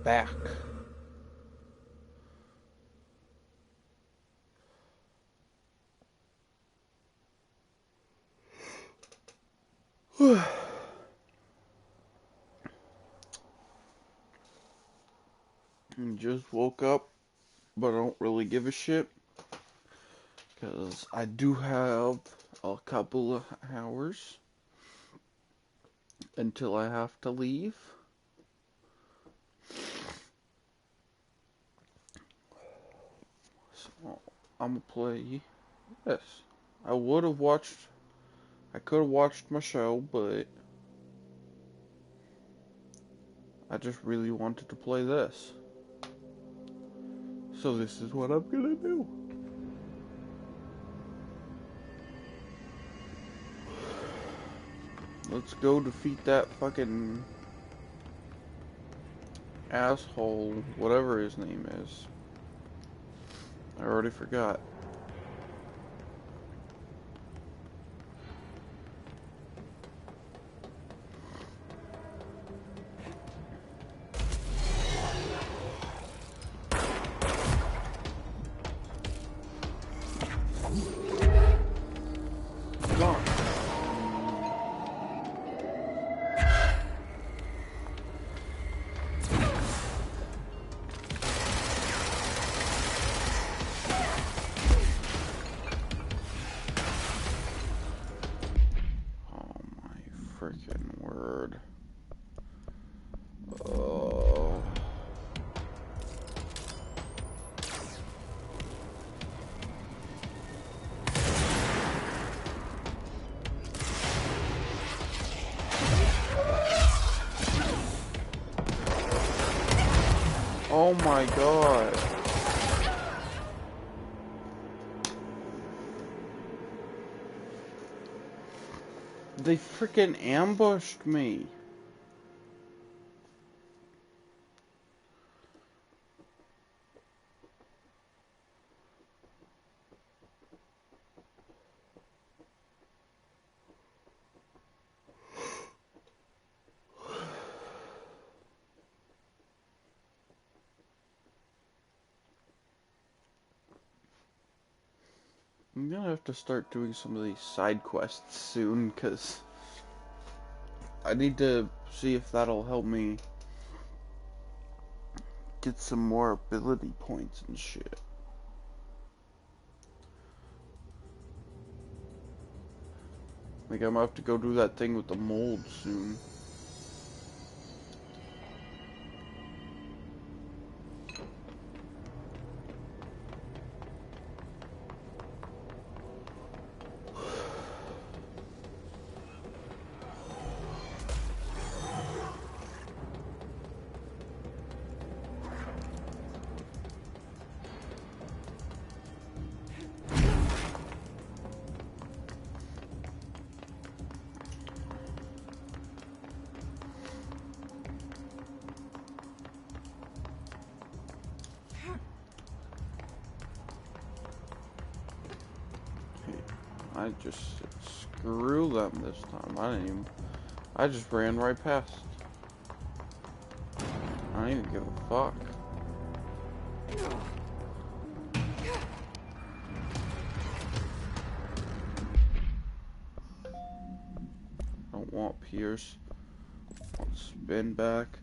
back. Just woke up, but I don't really give a shit because I do have a couple of hours until I have to leave. So I'm gonna play this. I would have watched, I could have watched my show, but I just really wanted to play this. So this is what I'm gonna do. Let's go defeat that fucking asshole, whatever his name is. I already forgot. Come on. Oh my freaking word. Oh. Oh my god. They freaking ambushed me. I'm gonna have to start doing some of these side quests soon, because I need to see if that'll help me get some more ability points and shit. Like, I'm gonna have to go do that thing with the mold soon. I just screw them this time. I just ran right past. I don't even give a fuck. Don't want Pierce. Want spin back.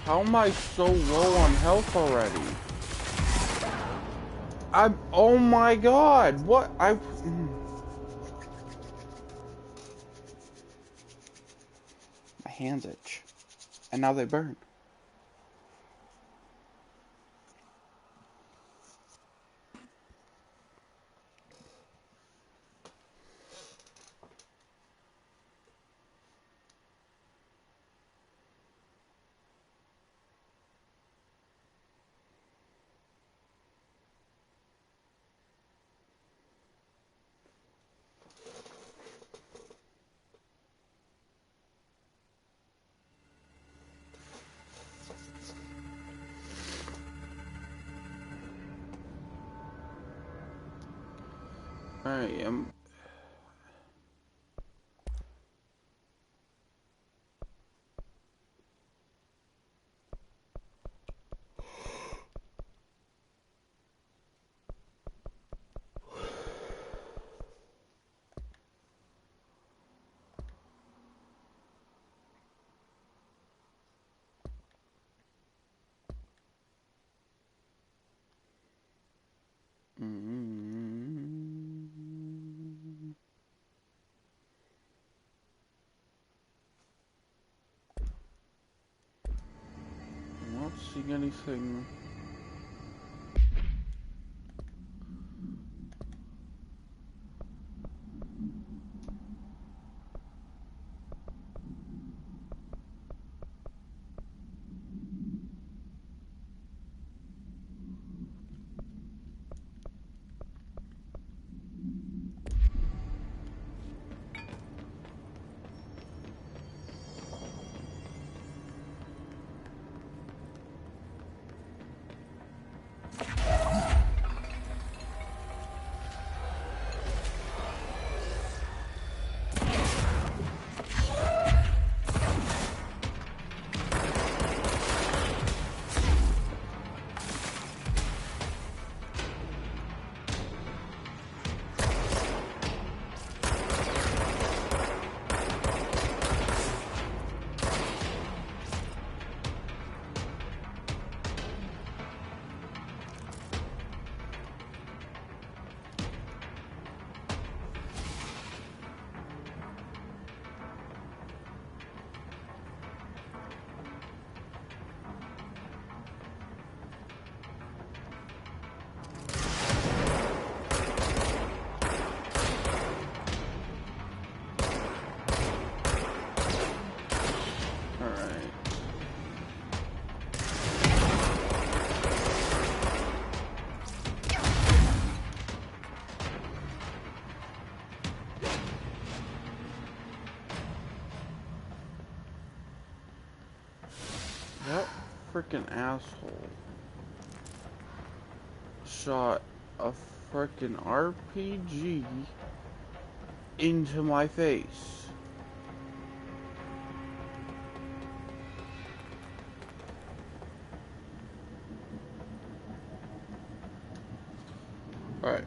How am I so low on health already? Oh my god, what? hands itch. And now they burn. I am. Not seeing anything. That freaking asshole shot a freaking RPG into my face. Alright.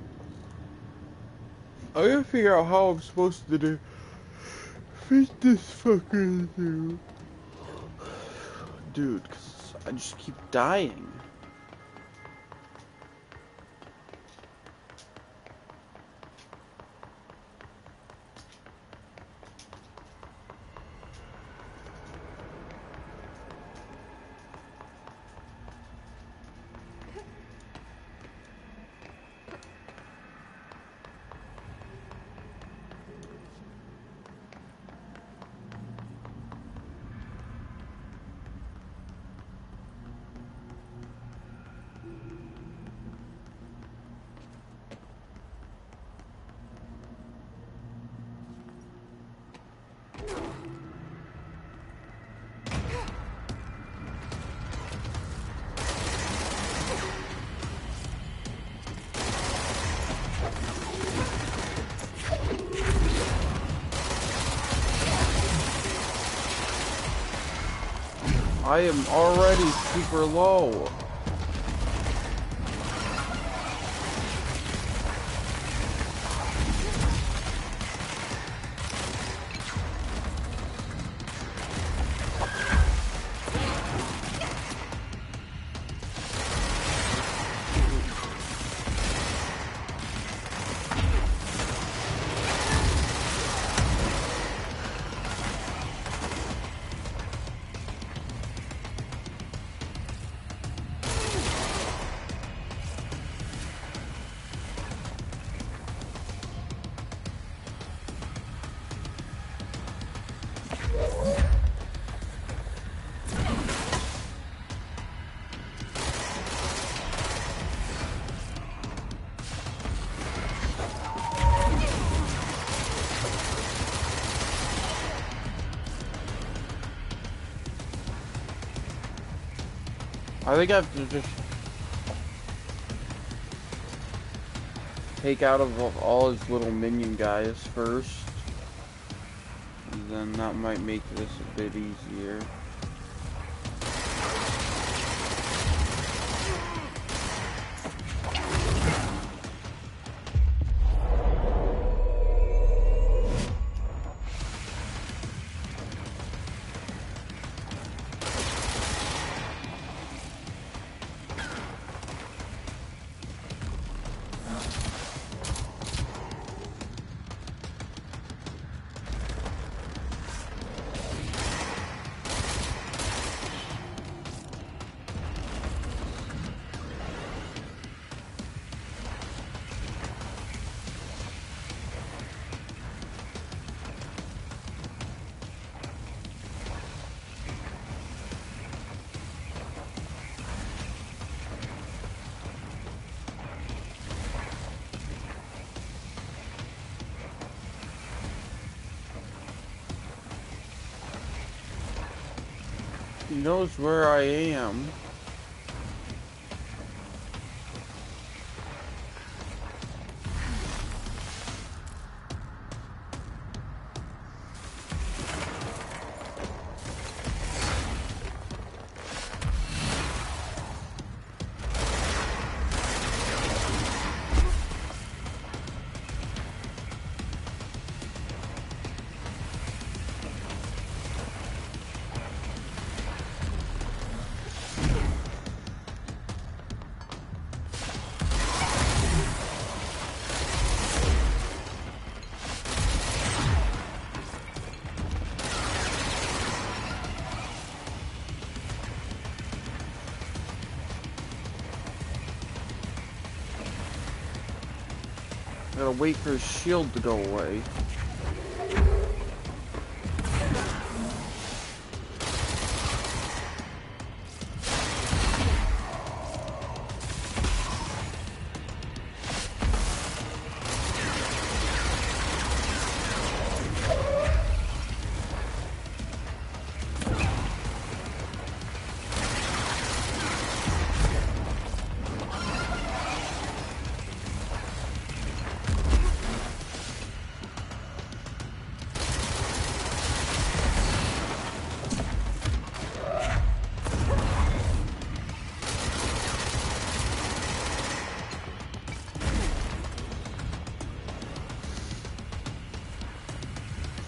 I gotta figure out how I'm supposed to defeat this fucking thing. Dude, 'cause I just keep dying. I am already super low. I think I have to just take out of all his little minion guys first. And then that might make this a bit easier. He knows where I am. Gotta wait for his shield to go away.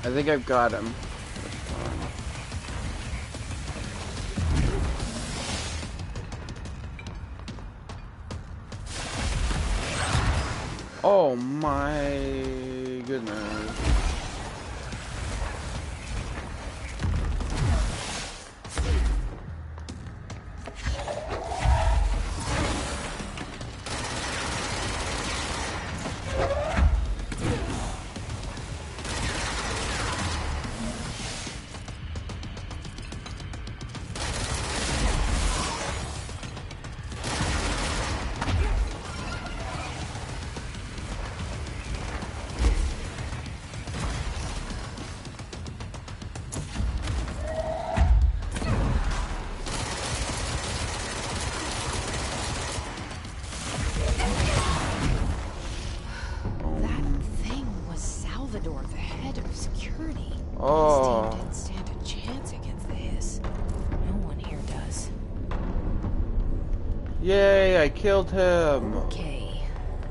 I think I've got him. Oh my goodness. Oh. This team didn't stand a chance against the Hiss. No one here does. Yay, I killed him. Okay,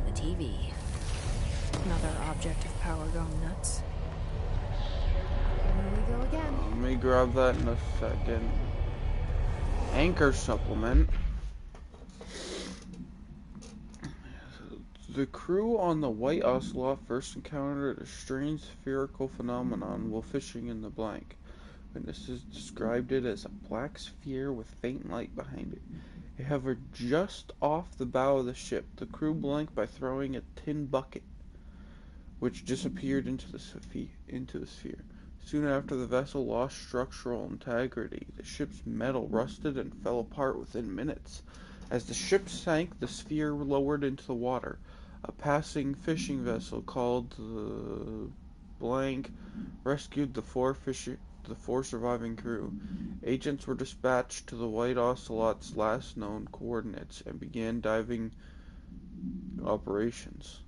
the TV. Another object of power gone nuts. Here we go again. Let me grab that in a second. Anchor supplement. The crew on the White Ocelot first encountered a strange spherical phenomenon while fishing in the blank. Witnesses described it as a black sphere with faint light behind it. It hovered just off the bow of the ship. The crew blinked by throwing a tin bucket, which disappeared into the sphere. Soon after, the vessel lost structural integrity. The ship's metal rusted and fell apart within minutes. As the ship sank, the sphere lowered into the water. A passing fishing vessel called the Blank rescued the four the 4 surviving crew. Agents were dispatched to the White Ocelot's last known coordinates and began diving operations.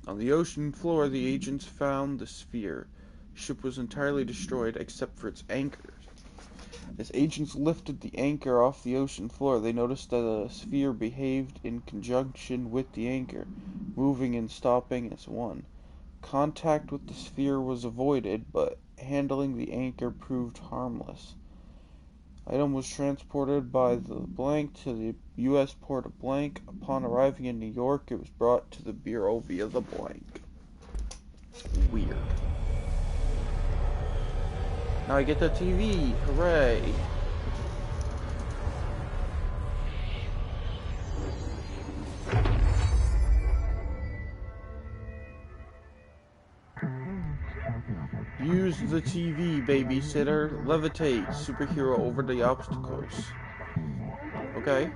On the ocean floor, the agents found the sphere. The ship was entirely destroyed except for its anchor. As agents lifted the anchor off the ocean floor, they noticed that the sphere behaved in conjunction with the anchor, moving and stopping as one. Contact with the sphere was avoided, but handling the anchor proved harmless. Item was transported by the Blank to the U.S. port of Blank. Upon arriving in New York, it was brought to the Bureau via the Blank. Weird. Now I get the TV. Hooray! Use the TV, babysitter. Levitate, superhero over the obstacles. Okay.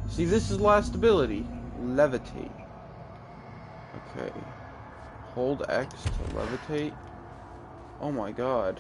See, this is last ability. Levitate. Okay. Hold X to levitate. Oh my god.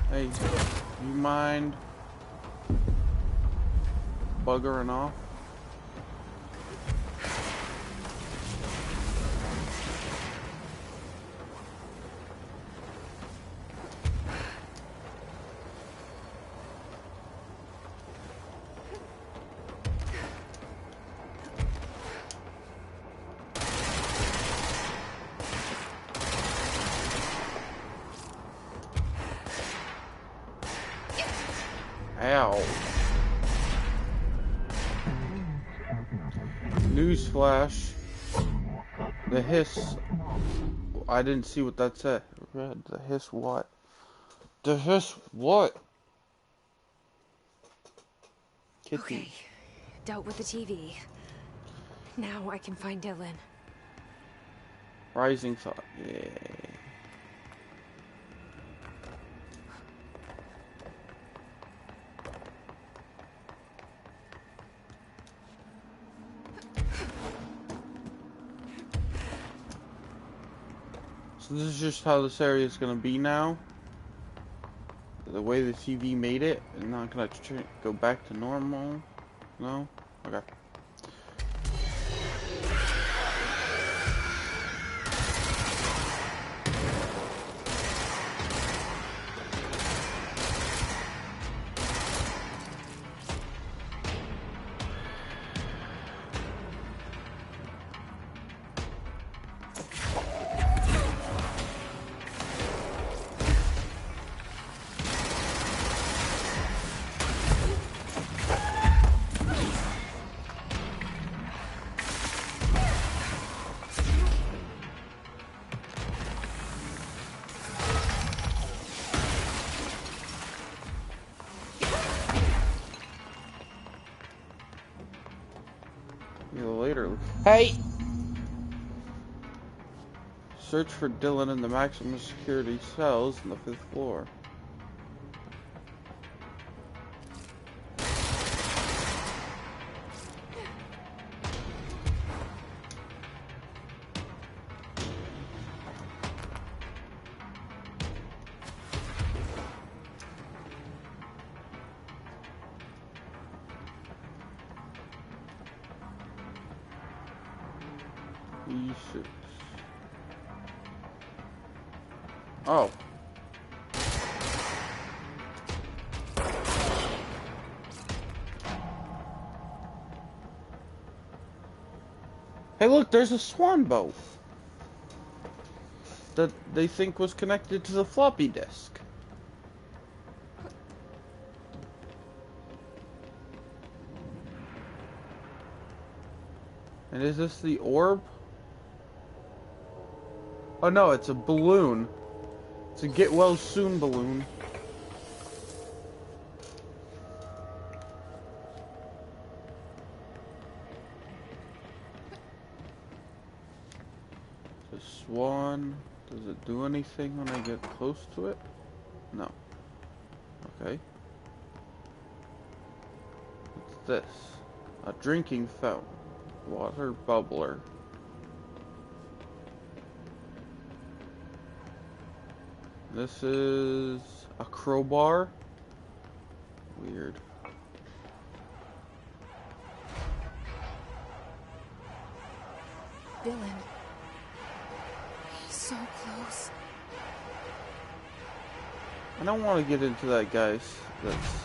Hey, you mind buggering off? Ow. Newsflash. The hiss. I didn't see what that said. Read the hiss what? The hiss what? Kitty. Okay. Dealt with the TV. Now I can find Dylan. Rising thought. Yay. So this is just how this area is gonna be now. The way the TV made it, and not gonna go back to normal. No? Okay. Later. Hey! Search for Dylan in the maximum security cells on the 5th floor. E6. Oh. Hey, look, there's a swan boat that they think was connected to the floppy disk. And is this the orb? Oh no, it's a balloon. It's a get well soon balloon. The swan. Does it do anything when I get close to it? No. Okay. What's this? A drinking fountain. Water bubbler. This is a crowbar. Weird. Dylan. He's so close. I don't want to get into that, guys. That's...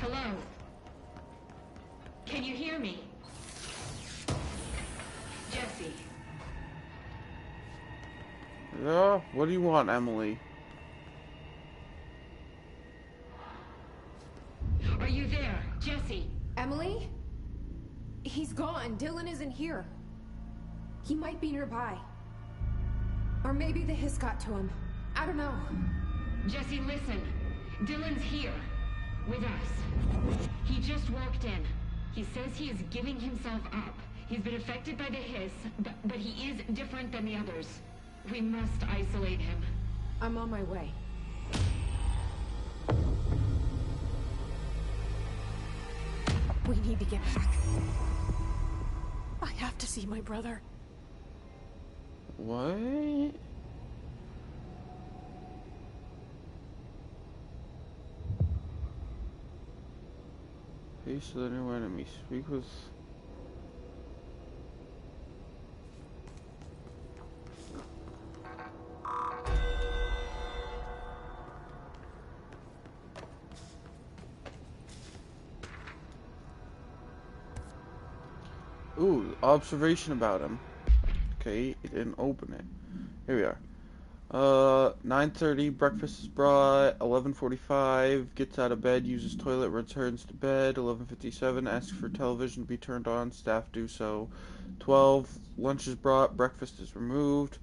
Hello? Can you hear me? Jesse. Yeah, what do you want, Emily? Are you there? Jesse? Emily? He's gone. Dylan isn't here. He might be nearby. Or maybe the hiss got to him. I don't know. Jesse, listen. Dylan's here. With us. He just walked in. He says he is giving himself up. He's been affected by the hiss, but he is different than the others. We must isolate him. I'm on my way. We need to get back. I have to see my brother. What? Face of the new enemy. Speak with... Ooh, observation about him. Okay, it didn't open it. Here we are. 9:30, breakfast is brought. 11:45, gets out of bed, uses toilet, returns to bed. 11:57, asks for television to be turned on. Staff do so. 12, lunch is brought, breakfast is removed.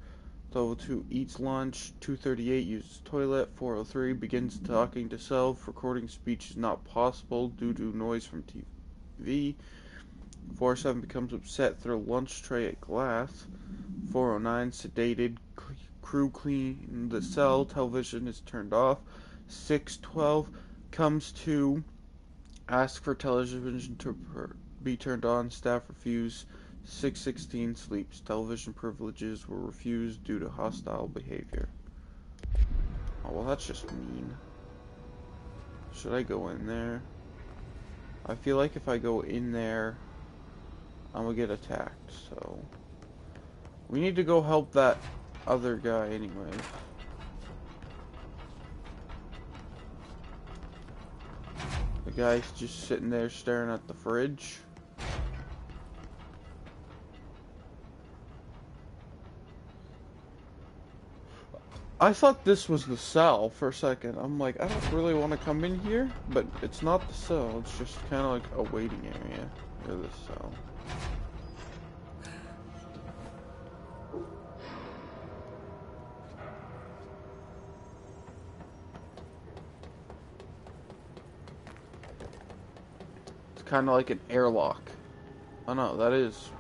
12:02, eats lunch. 2:38, uses toilet. 4:03, begins talking to self. Recording speech is not possible due to noise from TV. 4:07, becomes upset, throw lunch tray at glass. 4:09, sedated, crew clean the cell, television is turned off. 6:12, comes to, ask for television to be turned on, staff refuse. 6:16, sleeps, television privileges were refused due to hostile behavior. Oh, well, that's just mean. Should I go in there? I feel like if I go in there, I'm gonna get attacked, so... We need to go help that other guy anyway. The guy's just sitting there staring at the fridge. I thought this was the cell for a second. I'm like, I don't really want to come in here, but it's not the cell. It's just kind of like a waiting area for the cell. Kind of like an airlock. Oh no, that is...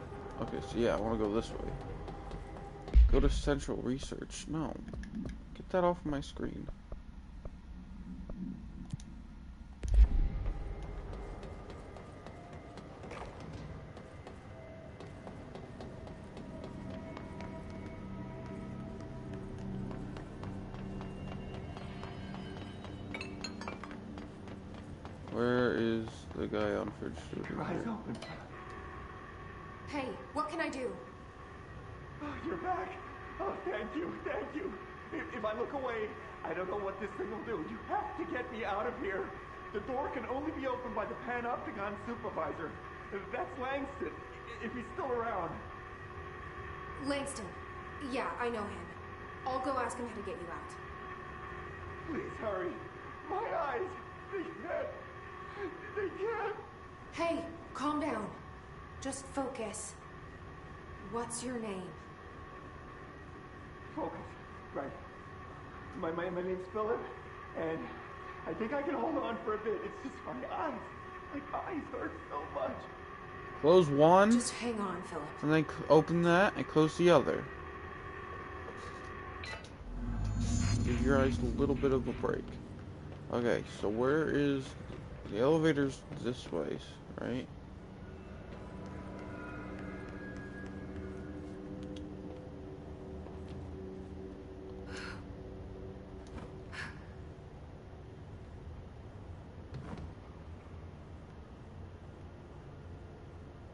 Okay, so yeah, I want to go this way. Go to Central Research. No. Get that off my screen. the guy on fridge food. Your eyes open. Hey, what can I do? Oh, you're back. Oh, thank you, thank you. If I look away, I don't know what this thing will do. You have to get me out of here. The door can only be opened by the Panopticon supervisor. That's Langston, if he's still around. Langston. Yeah, I know him. I'll go ask him how to get you out. Please hurry. My eyes. They can't. They can't. Hey, calm down. Just focus. What's your name? Focus. Right. My name's Philip, and I think I can hold on for a bit. It's just my eyes. My eyes hurt so much. Close one, Just hang on, Philip. and then open that and close the other. Give your eyes a little bit of a break. Okay, so where is the elevator's this way, right?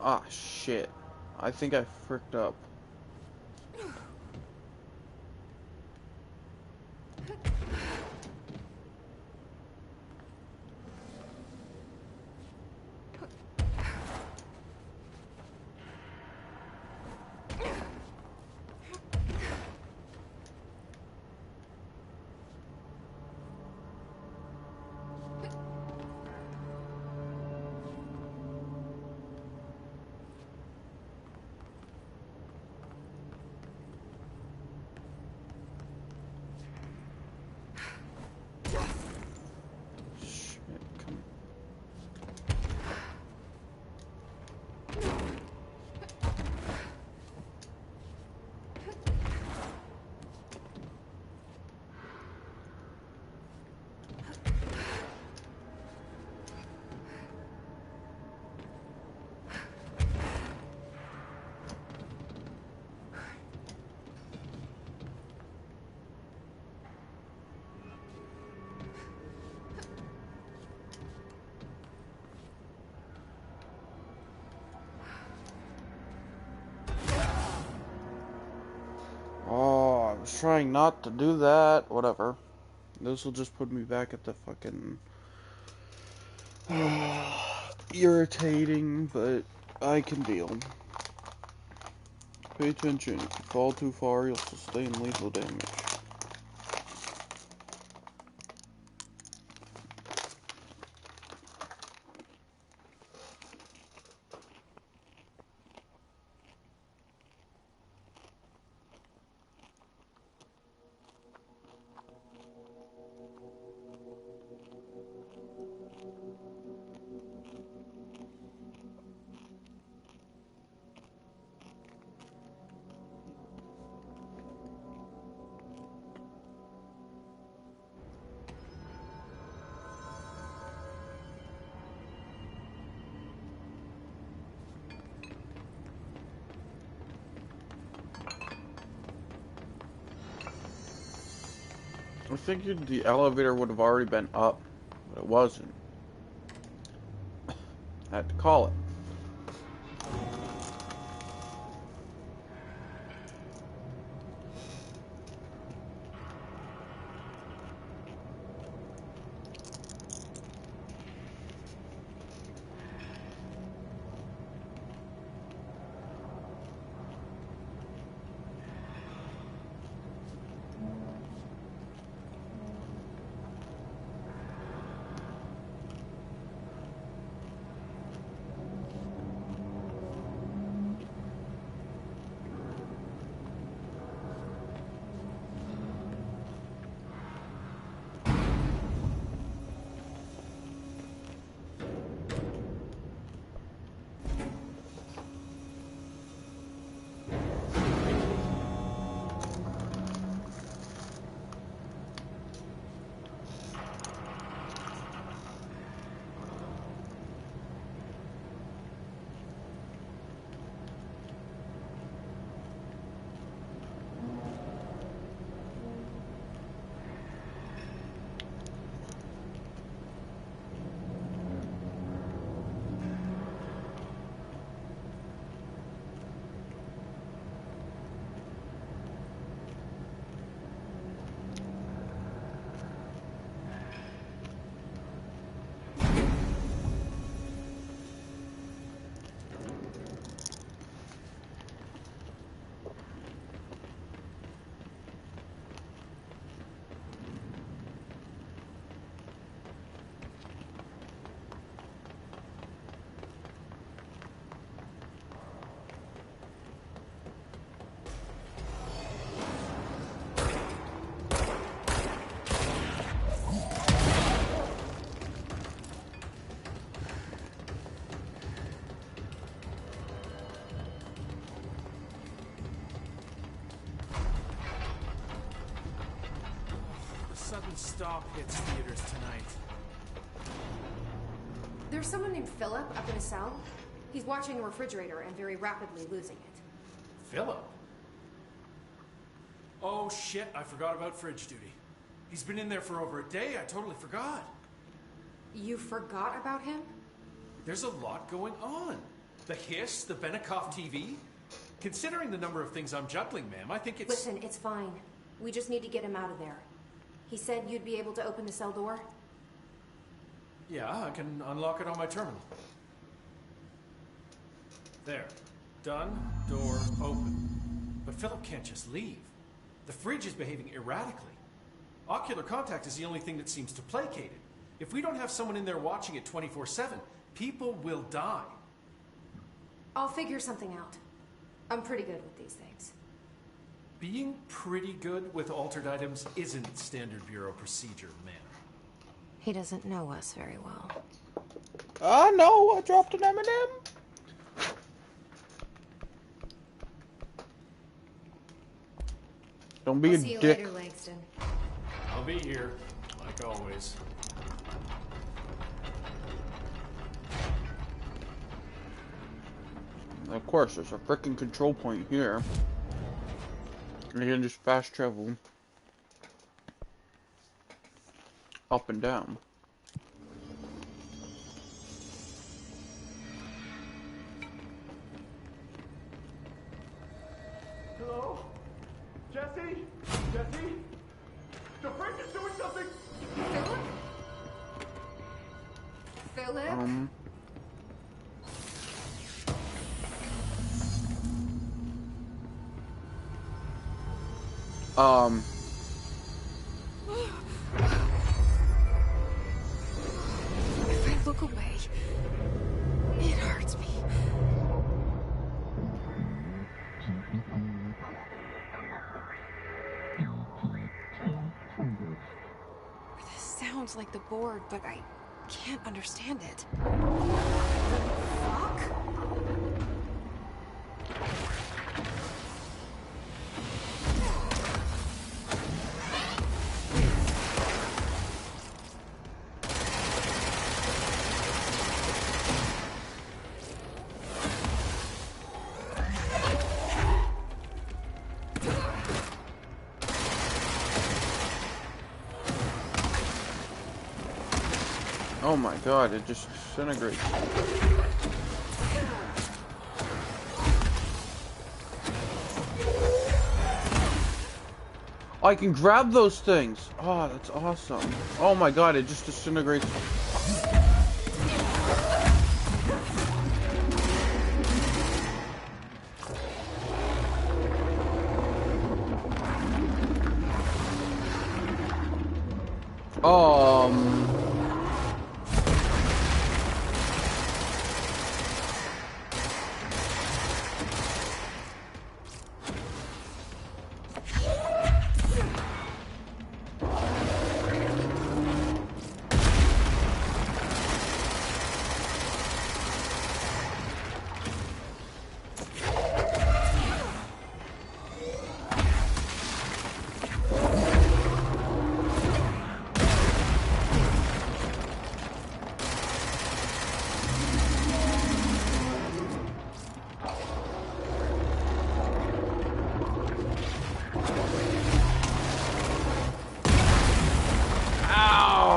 Ah, shit. I think I fricked up. Oh, I was trying not to do that. Whatever. This will just put me back at the fucking irritating, but I can deal. Pay attention. If you fall too far, you'll sustain lethal damage. I figured the elevator would have already been up, but it wasn't. I had to call it. non-stop hits theaters tonight. There's someone named Philip up in a cell. He's watching a refrigerator and very rapidly losing it. Philip? Oh shit, I forgot about fridge duty. He's been in there for over a day, I totally forgot. You forgot about him? There's a lot going on. The Hiss, the Benikoff TV. Considering the number of things I'm juggling, ma'am, I think it's... Listen, it's fine. We just need to get him out of there. He said you'd be able to open the cell door? Yeah, I can unlock it on my terminal. There. Done. Door open. But Philip can't just leave. The fridge is behaving erratically. Ocular contact is the only thing that seems to placate it. If we don't have someone in there watching it 24/7, people will die. I'll figure something out. I'm pretty good with these things. Being pretty good with altered items isn't standard bureau procedure, ma'am. He doesn't know us very well. I know, I dropped an M&M. Don't be I'll a see you dick. later, Langston. I'll be here, like always. Of course, there's a freaking control point here. And you can just fast travel up and down. Hello? Jesse? Jesse? The fridge is doing something! Philip? Philip? If I look away, it hurts me. This sounds like the board, but I can't understand it. Fuck? Oh my god, it just disintegrates. I can grab those things! Oh, that's awesome. Oh my god, it just disintegrates.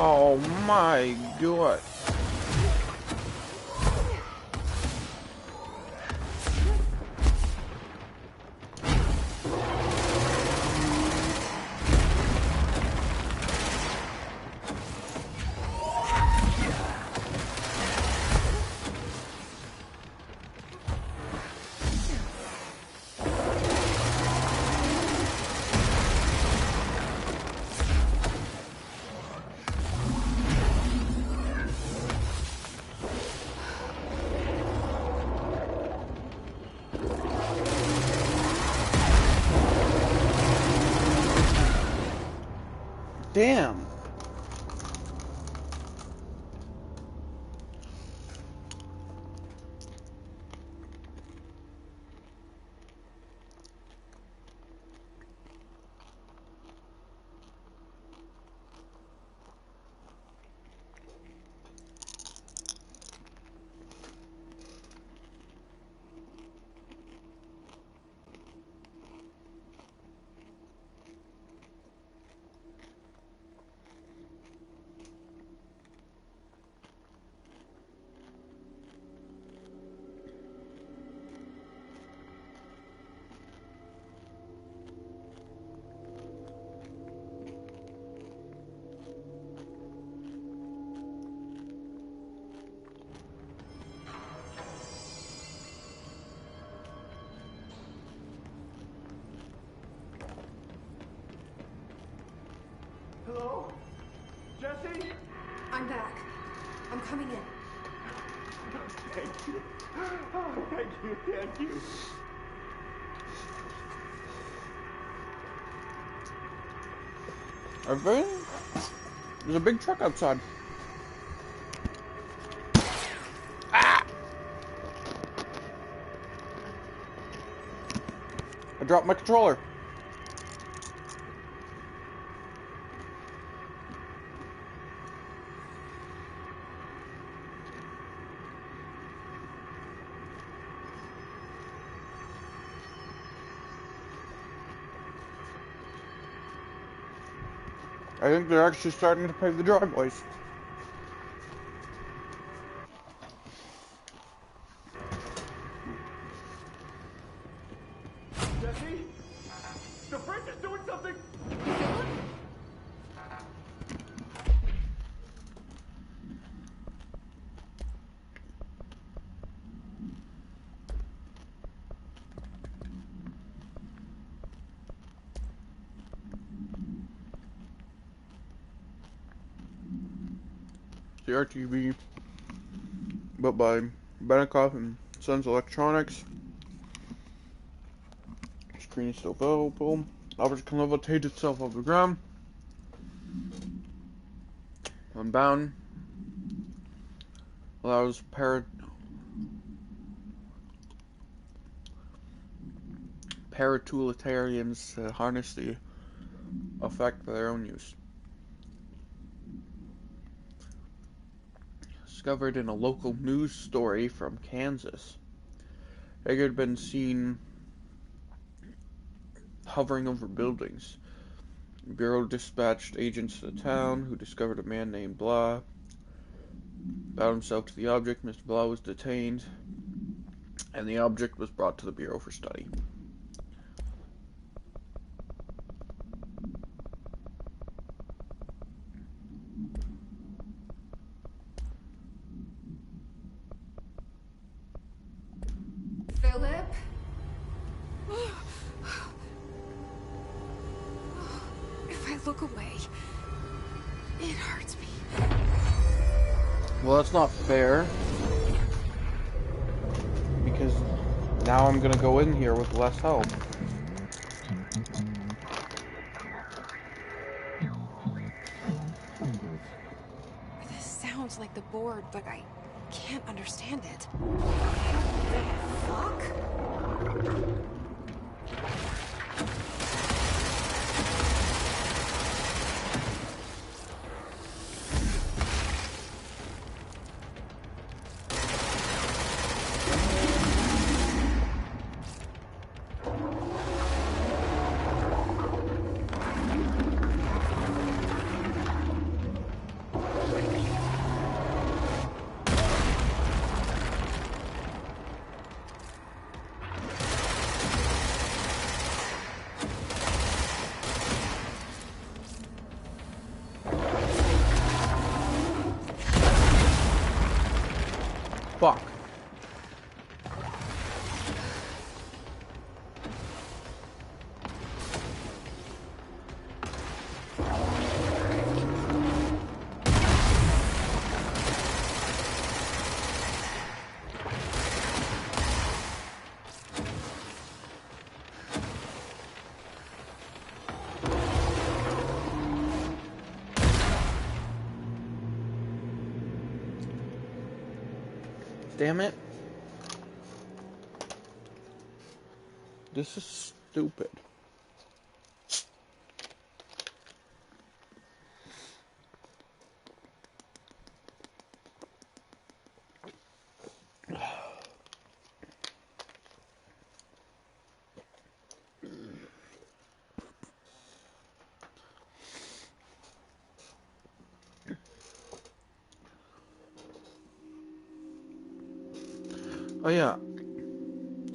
Oh my god. Damn. thank you. Oh, thank you, thank you. Everybody? There's a big truck outside. Ah! I dropped my controller. I think they're actually starting to pave the driveways. Jesse? The fridge is doing something! The RTV, but by Benikoff and Sons Electronics. Screen is still available. Object can levitate itself off the ground. Unbound. Allows paratutilitarians to harness the effect for their own use. Discovered in a local news story from Kansas. It had been seen hovering over buildings. The Bureau dispatched agents to the town, who discovered a man named Blah. Bound himself to the object. Mr. Blah was detained, and the object was brought to the Bureau for study. Philip? If I look away, it hurts me. Well, that's not fair, because now I'm gonna go in here with less help. This sounds like the board, but I can't understand it. Fuck? Fuck. Damn it. This is stupid. Oh yeah,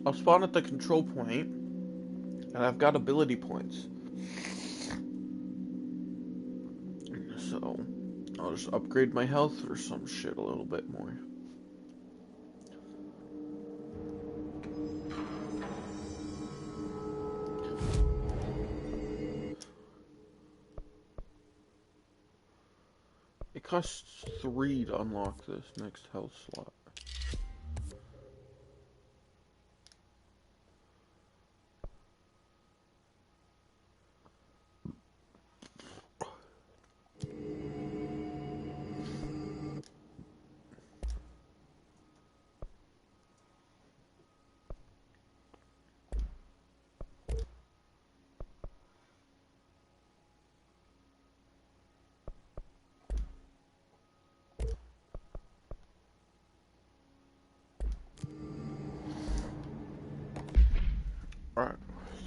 I'll spawn at the control point, and I've got ability points. So, I'll just upgrade my health or some shit a little bit more. It costs 3 to unlock this next health slot.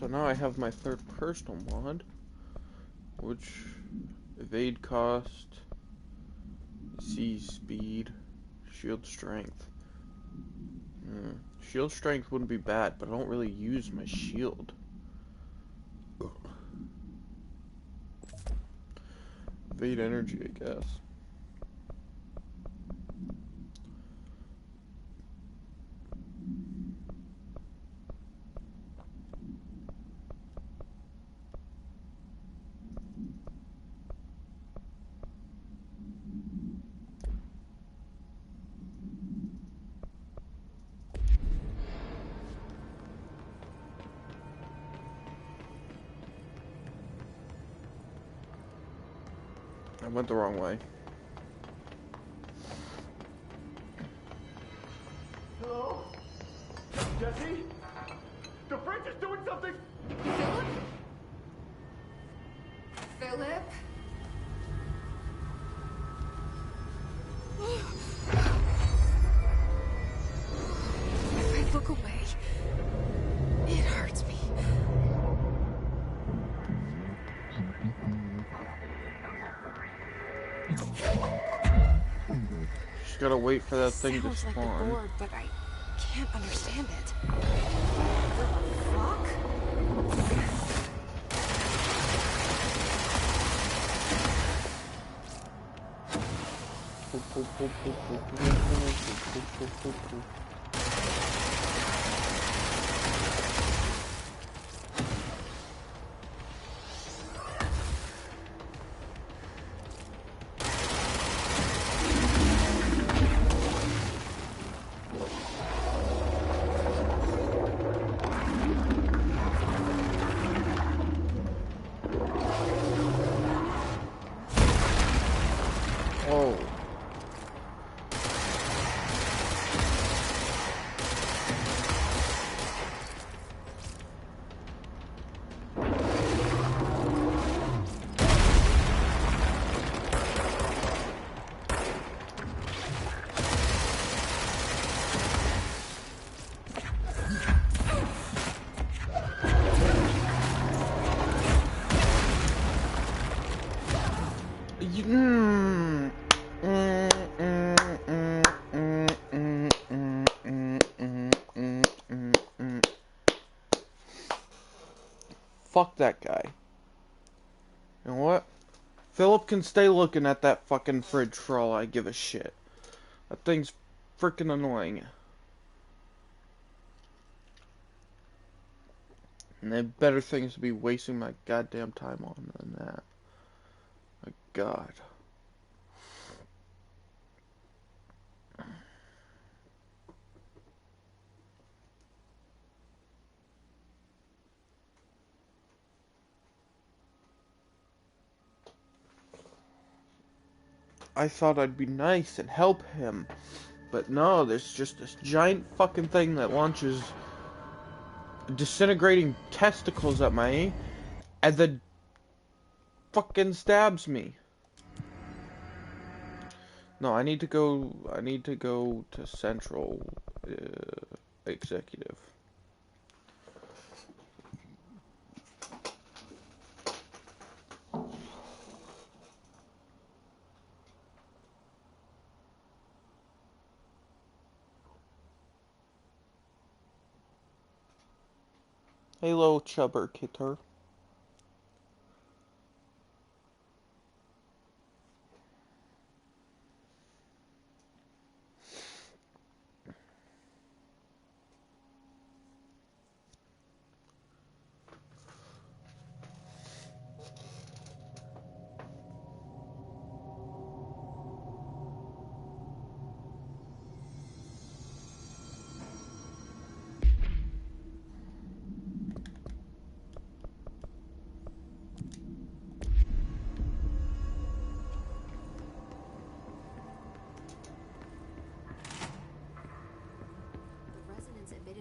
So now I have my third personal mod, which evade cost, seize speed, shield strength. Shield strength wouldn't be bad, but I don't really use my shield. Evade energy, I guess. I went the wrong way. Hello? Jesse? The fridge is doing something! Philip? Philip? If I look away, it hurts me. Just gotta wait for that thing to Sounds like a spawn. board, but I can't understand it. What the fuck? Oh. Fuck that guy. You know what? Philip can stay looking at that fucking fridge for all I give a shit. That thing's freaking annoying. And they have better things to be wasting my goddamn time on than that. My God. I thought I'd be nice and help him. But no, there's just this giant fucking thing that launches disintegrating testicles at me and then fucking stabs me. No, I need to go to Central Executive. Hello, Chubber Kitter.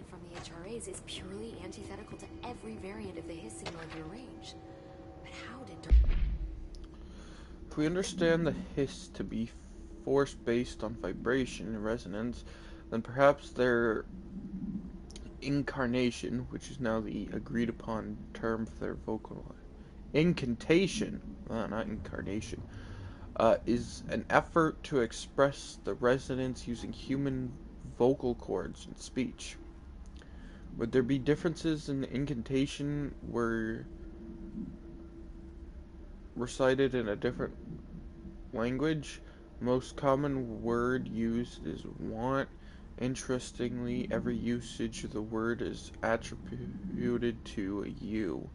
From the HRAs is purely antithetical to every variant of the hissing molecular range. But how did... If we understand the hiss to be force based on vibration and resonance, then perhaps there incarnation, which is now the agreed upon term for their vocal incantation, not incarnation, is an effort to express the resonance using human vocal cords in speech. Would there be differences in the incantation were recited in a different language? Most common word used is want. Interestingly, every usage of the word is attributed to a you.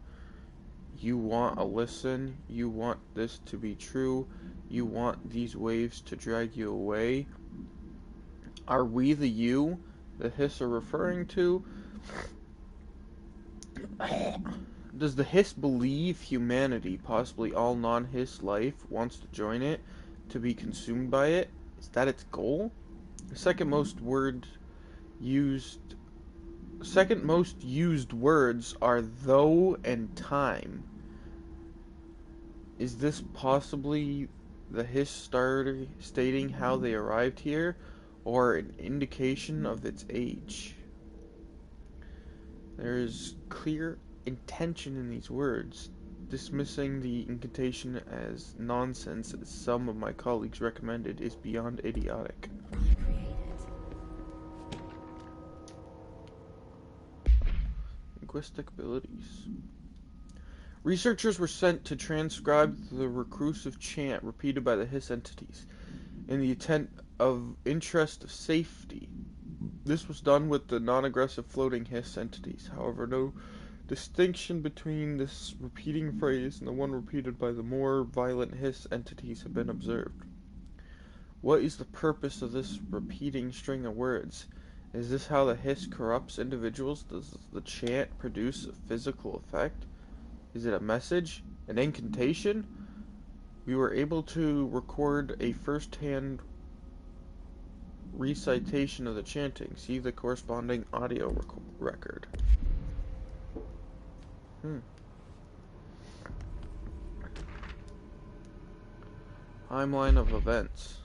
You want a listen. You want this to be true. You want these waves to drag you away. Are we the you the hiss are referring to? Does the hiss believe humanity, possibly all non-hiss life, wants to join it, to be consumed by it? Is that its goal? The second most used words are though and time. Is this possibly the hiss stating how they arrived here, or an indication of its age? There is clear intention in these words. Dismissing the incantation as nonsense, as some of my colleagues recommended, is beyond idiotic. Linguistic abilities. Researchers were sent to transcribe the recursive chant repeated by the hiss entities in the interest of safety. This was done with the non-aggressive floating hiss entities. However, no distinction between this repeating phrase and the one repeated by the more violent hiss entities have been observed. What is the purpose of this repeating string of words? Is this how the hiss corrupts individuals? Does the chant produce a physical effect? Is it a message? An incantation? We were able to record a first-hand recitation of the chanting. See the corresponding audio record. Timeline of events.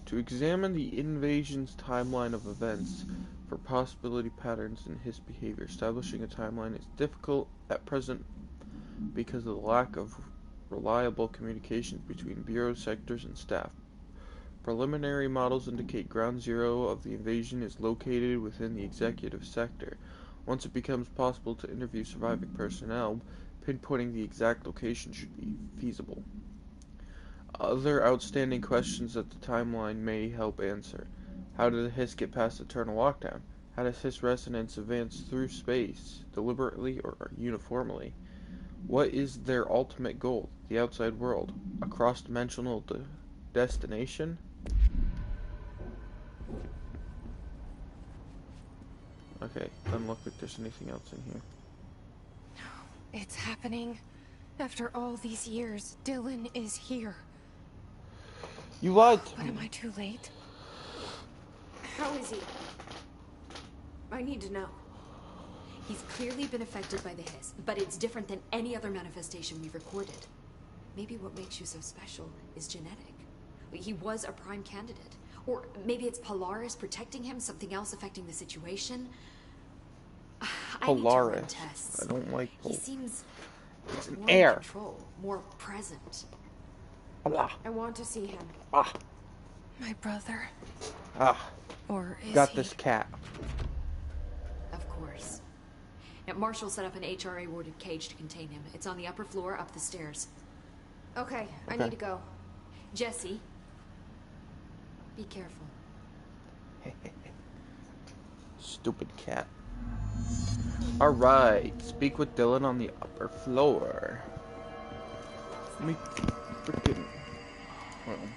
To examine the invasion's timeline of events for possibility patterns in hiss behavior, establishing a timeline is difficult at present because of the lack of reliable communications between bureau sectors and staff. Preliminary models indicate ground zero of the invasion is located within the executive sector. Once it becomes possible to interview surviving personnel, pinpointing the exact location should be feasible. Other outstanding questions that the timeline may help answer. How did the hiss get past eternal lockdown? How does hiss resonance advance through space, deliberately or uniformly? What is their ultimate goal? The outside world? A cross-dimensional destination? Okay, doesn't look like there's anything else in here. It's happening. After all these years, Dylan is here. You lied to But me. am I too late? How is he? I need to know. He's clearly been affected by the hiss, but it's different than any other manifestation we've recorded. Maybe what makes you so special is genetic. He was a prime candidate. Or maybe it's Polaris protecting him, something else affecting the situation. I need to run Polaris. tests. I don't like He seems It's an more air. in control, more present. Ah. I want to see him. Ah. My brother. Ah. Or is Got he? this cat. Of course. Now, Marshall set up an HRA-warded cage to contain him. It's on the upper floor, up the stairs. Okay, I Okay. need to go. Jesse, be careful. Stupid cat. Alright, speak with Dylan on the upper floor. Let me freaking. Hold on.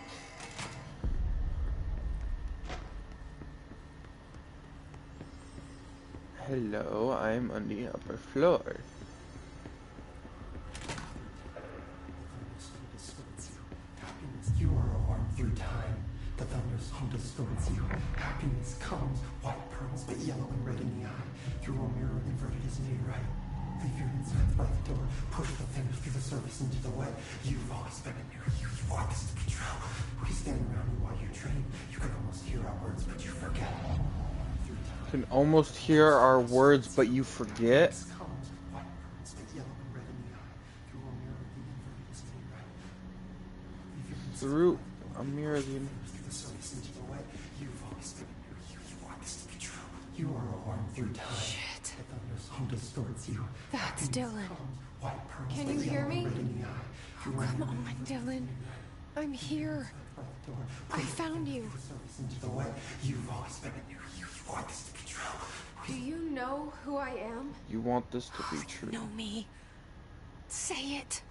Hello, I'm on the upper floor. You are a warm through time. The thunder's hum distorts you. Happiness comes, white pearls, but yellow and red in the eye. Through a mirror inverted is made right. Leave your insides by the door. Push the fingers through the surface into the wet. You've always been a new you. You want this to be true. We stand around you while you dream. You can almost hear our words, but you forget. Through time. can almost hear our words, but you forget. Comes white pearls, but yellow and red in the eye. Through a mirror, the inverted is made right. Leave your inside Through a mirror, the through the surface into the wet. You've always been here. You want this to be true. You are a worm through time. Shit. The thunder's home distorts you. That's Dylan. White pearls, Can but you hear yellow me? and red in the eye. Through a Come mirror, on, Dylan. I'm here. by the door. I found you. Through the surface into the wet. You've always been in here. You want this to be true. Do you know who I am? You want this to be true. Know me. Say it.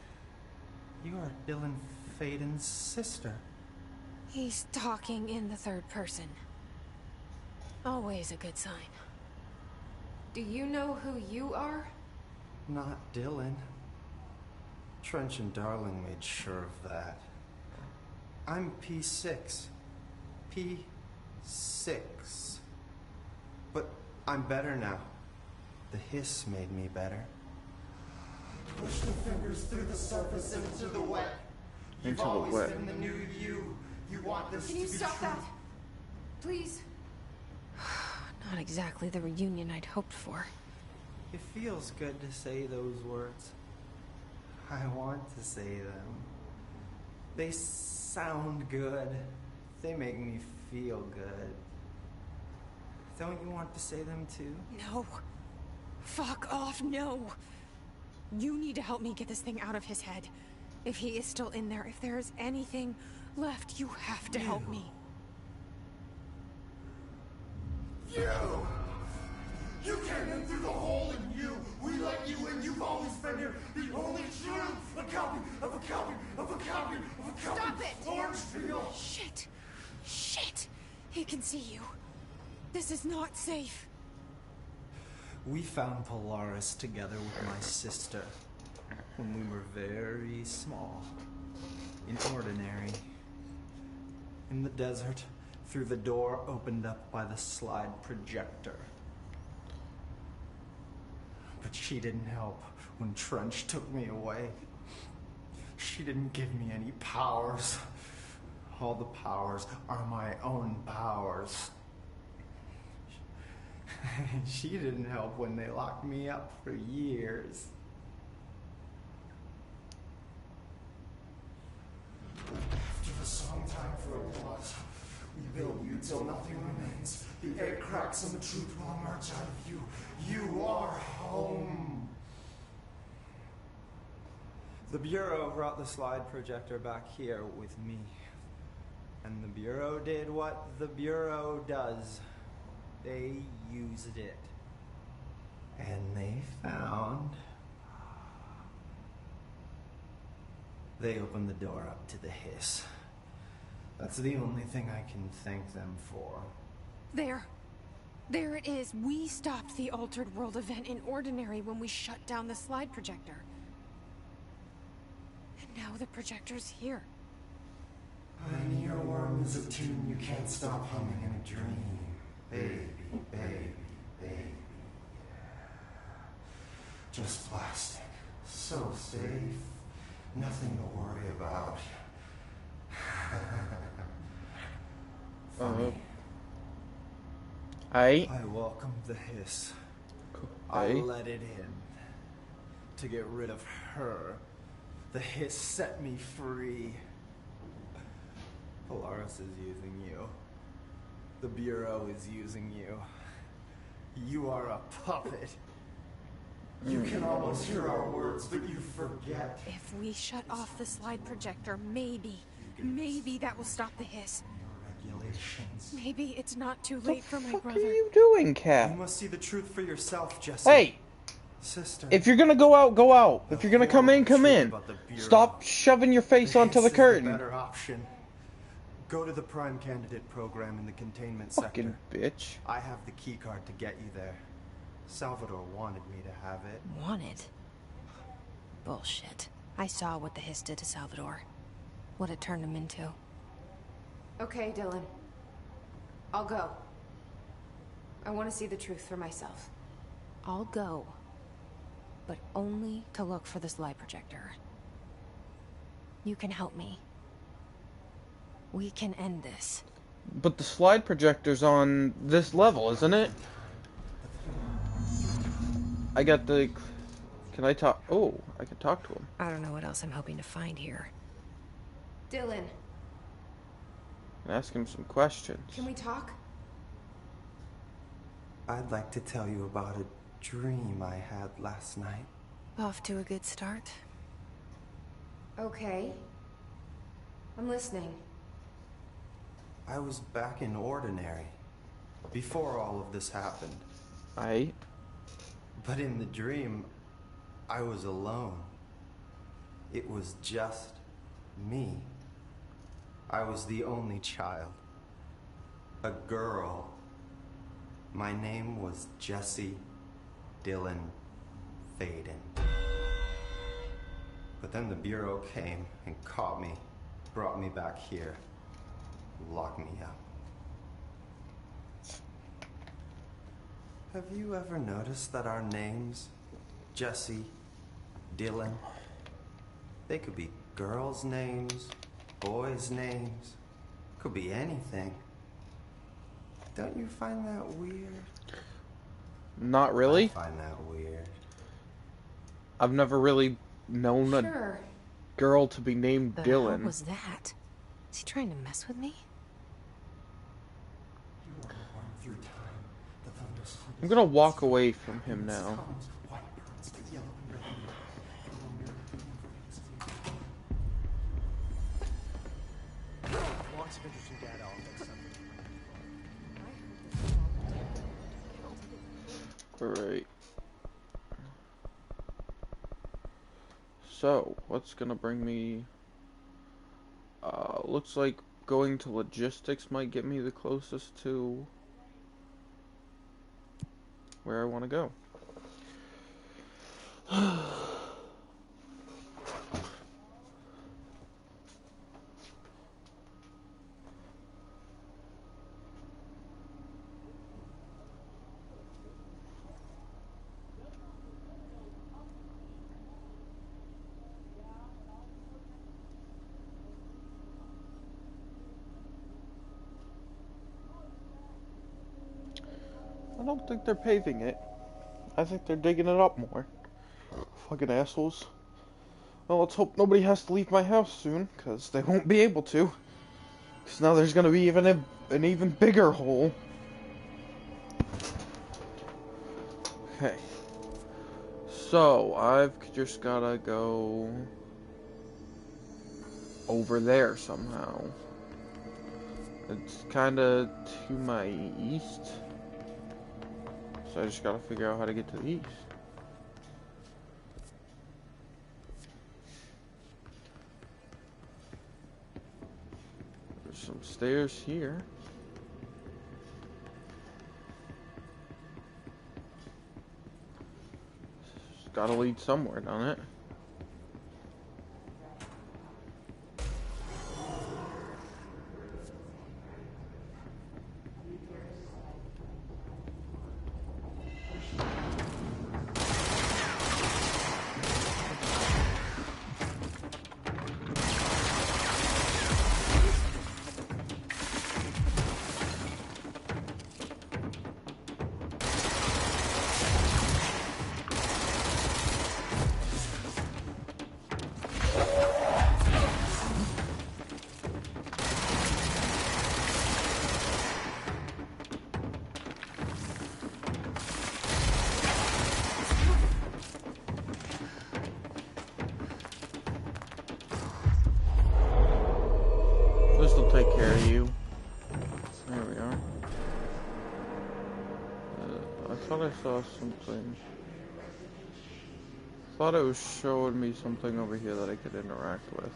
You are Dylan Faden's sister. He's talking in the third person. Always a good sign. Do you know who you are? Not Dylan. Trench and Darling made sure of that. I'm P6. P6. But I'm better now. The hiss made me better. Push the fingers through the surface into the wet. Into the wet. Been the new you. You want this Can to you be stop true. that? Please? Not exactly the reunion I'd hoped for. It feels good to say those words. I want to say them. They sound good. They make me feel good. Don't you want to say them too? No. Fuck off, no. You need to help me get this thing out of his head. If he is still in there, if there is anything left, you have to help me. You came in through the hole in you. We let you in. You've always been here. The only truth. A copy of a copy of a copy of a copy. Stop it! Orange peel. Shit. Shit. He can see you. This is not safe. We found Polaris together with my sister when we were very small, in Ordinary, in the desert, through the door opened up by the slide projector. But she didn't help when Trench took me away. She didn't give me any powers. All the powers are my own powers. She didn't help when they locked me up for years. After the song time for applause, we build you till nothing remains. The egg cracks and the truth will emerge out of you. You are home. The Bureau brought the slide projector back here with me. And the Bureau did what the Bureau does. They used it. And they found... They opened the door up to the hiss. That's the only thing I can thank them for. There. There it is. We stopped the Altered World event in Ordinary when we shut down the slide projector. And now the projector's here. An earworm is a tune you can't stop humming in a dream. Baby, baby, baby. Just plastic. So safe. Nothing to worry about. I I welcomed the hiss. I I let it in. To get rid of her. The hiss set me free. Polaris is using you. The Bureau is using you. You are a puppet. You can almost hear our words, but you forget. If we shut off the slide projector, maybe that will stop the hiss. Your regulations. Maybe it's not too late for my what are brother. you doing, You Cat? must see the truth for yourself, Jesse. Hey, Sister. if you're gonna go out, go out. If you're gonna come in, come in. Stop shoving your face onto the hiss is curtain. better option. Go to the Prime Candidate program in the containment Fucking sector. bitch. I have the key card to get you there. Salvador wanted me to have it. Wanted? Bullshit. I saw what the hiss did to Salvador. What it turned him into. Okay, Dylan. I'll go. I want to see the truth for myself. I'll go. But only to look for this light projector. You can help me. We can end this. But the slide projector's on this level, isn't it? I got the... Can I talk? Oh, I can talk to him. I don't know what else I'm hoping to find here. Dylan, And ask him some questions. can we talk? I'd like to tell you about a dream I had last night. Off to a good start. Okay. I'm listening. I was back in Ordinary before all of this happened. I... But in the dream, I was alone. It was just me. I was the only child. A girl. My name was Jesse Dylan Faden. But then the Bureau came and caught me, brought me back here, locked me up. Have you ever noticed that our names, Jesse, Dylan, they could be girls' names, boys' names, could be anything. Don't you find that weird? Not really. I find that weird. I've never really known a Sure. girl to be named The Dylan. hell was that? Is he trying to mess with me? You are born through time. The thunder's I'm gonna walk away from him now. comes, white pearls, but yellow and red and black. It will mirror the universe. Lots of interesting data on that subject. Alright. So, what's gonna bring me... looks like going to logistics might get me the closest to where I want to go. I don't think they're paving it. I think they're digging it up more. Fucking assholes. Well, let's hope nobody has to leave my house soon, because they won't be able to. Because now there's going to be even an even bigger hole. Okay. So, I've just gotta go over there somehow. It's kinda to my east. So I just gotta figure out how to get to the east. There's some stairs here. It's gotta lead somewhere, don't it? This'll take care of you. There we are. I thought I saw something. Thought it was showing me something over here that I could interact with.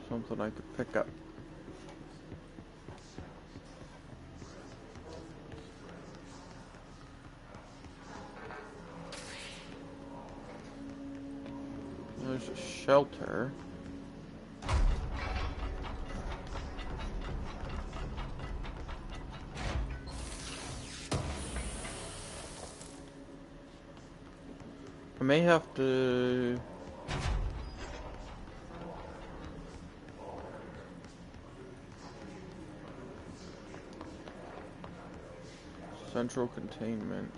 Something I could pick up. There's a shelter. I may have to... Central containment.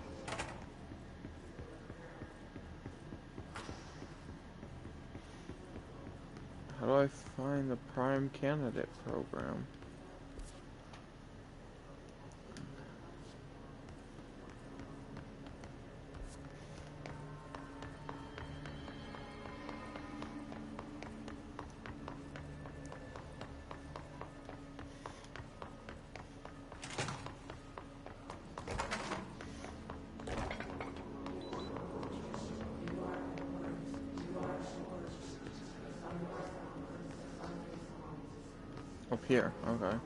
How do I find the Prime Candidate program? Up here, okay.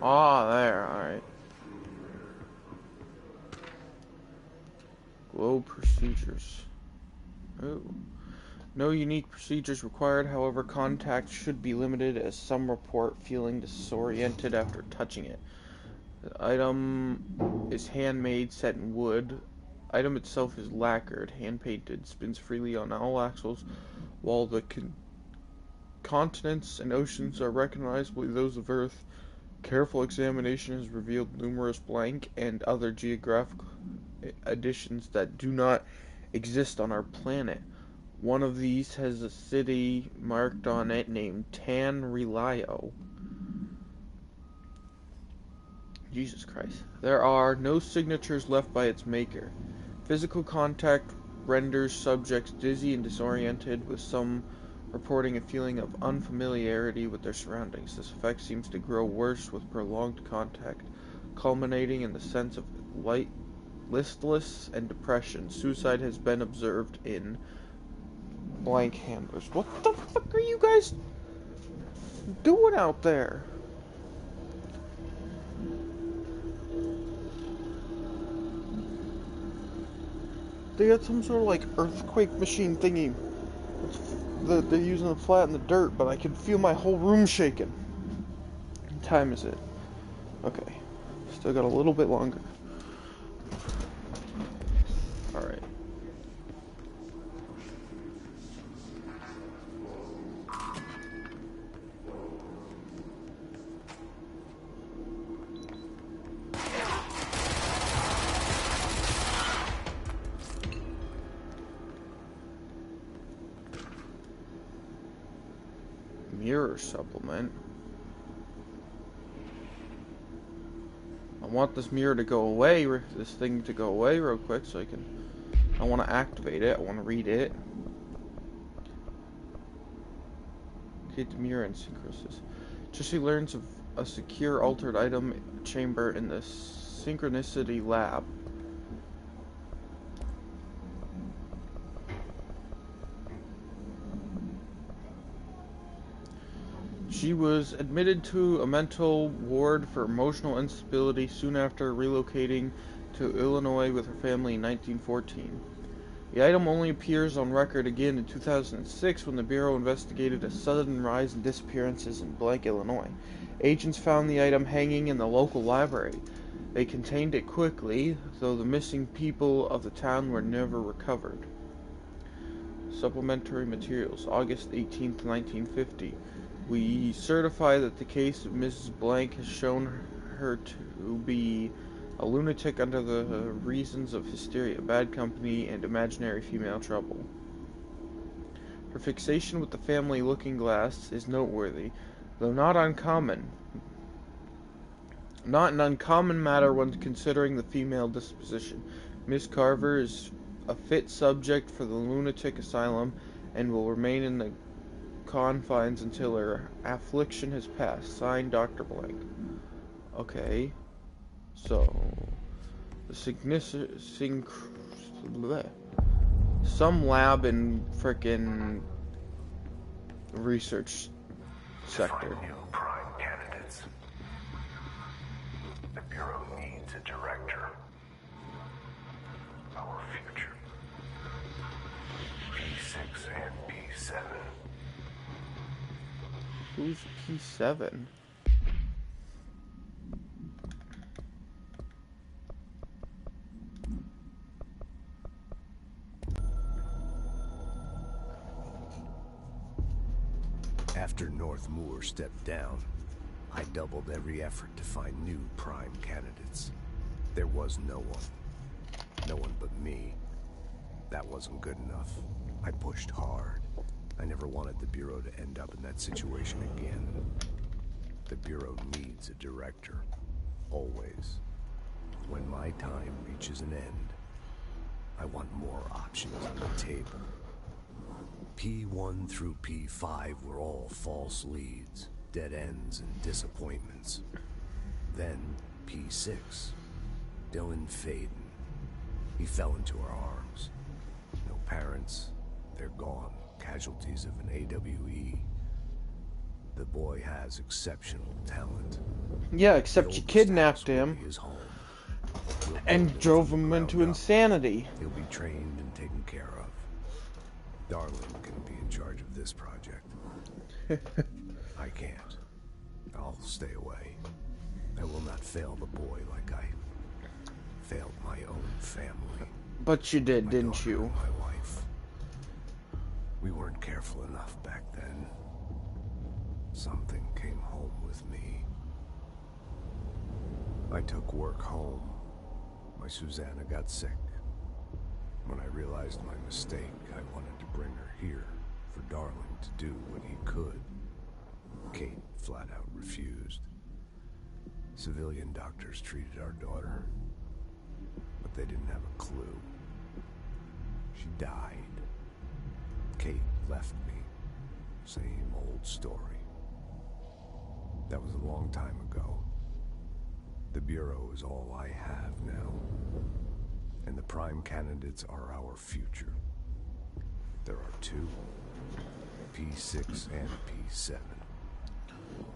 Ah, there, alright. Globe procedures. Ooh. No unique procedures required, however, contact should be limited as some report feeling disoriented after touching it. The item is handmade, set in wood. Item itself is lacquered, hand-painted, spins freely on all axles, while the continents and oceans are recognizably those of Earth. Careful examination has revealed numerous blank and other geographic additions that do not exist on our planet. One of these has a city marked on it named Tan Relio. Jesus Christ. There are no signatures left by its maker. Physical contact renders subjects dizzy and disoriented, with some reporting a feeling of unfamiliarity with their surroundings. This effect seems to grow worse with prolonged contact, culminating in the sense of listless and depression. Suicide has been observed in blank handlers. What the fuck are you guys doing out there? They got some sort of like earthquake machine thingy that they're using to flatten the dirt, but I can feel my whole room shaking. What time is it? Okay. Still got a little bit longer. Alright. Mirror supplement. I want this mirror to go away, this thing to go away real quick so I want to activate it, I want to read it. Create the mirror in synchrosis. Jesse learns of a secure altered item chamber in the Synchronicity Lab. She was admitted to a mental ward for emotional instability soon after relocating to Illinois with her family in 1914. The item only appears on record again in 2006 when the Bureau investigated a sudden rise in disappearances in Blank, Illinois. Agents found the item hanging in the local library. They contained it quickly, though the missing people of the town were never recovered. Supplementary materials, August 18th, 1950. We certify that the case of Mrs. Blank has shown her to be a lunatic under the reasons of hysteria, bad company, and imaginary female trouble. Her fixation with the family looking glass is noteworthy, though not uncommon. Not an uncommon matter when considering the female disposition. Miss Carver is a fit subject for the lunatic asylum and will remain in the confines until her affliction has passed. Signed, Dr. Blank. Okay. So, the some lab in frickin' research sector. New prime candidates. The Bureau needs a director. Our future. P6 and P7. Who's P7? After North Moore stepped down, I doubled every effort to find new prime candidates. There was no one. No one but me. That wasn't good enough. I pushed hard. I never wanted the Bureau to end up in that situation again. The Bureau needs a director. Always. When my time reaches an end, I want more options on the table. P1 through P5 were all false leads, dead ends, and disappointments. Then P6, Dylan Faden. He fell into our arms. No parents, they're gone, casualties of an AWE. The boy has exceptional talent. Yeah, except you kidnapped him and drove him into insanity. He'll be trained and taken care of. Darling can be in charge of this project. I can't. I'll stay away. I will not fail the boy like I failed my own family. But you did, My didn't daughter you? and my wife. We weren't careful enough back then. Something came home with me. I took work home. My Susanna got sick. When I realized my mistake, I wanted to bring her here for Darling to do what he could. Kate flat out refused. Civilian doctors treated our daughter, but they didn't have a clue. She died. Kate left me. Same old story. That was a long time ago. The Bureau is all I have now. And the prime candidates are our future. There are two. P6 and P7.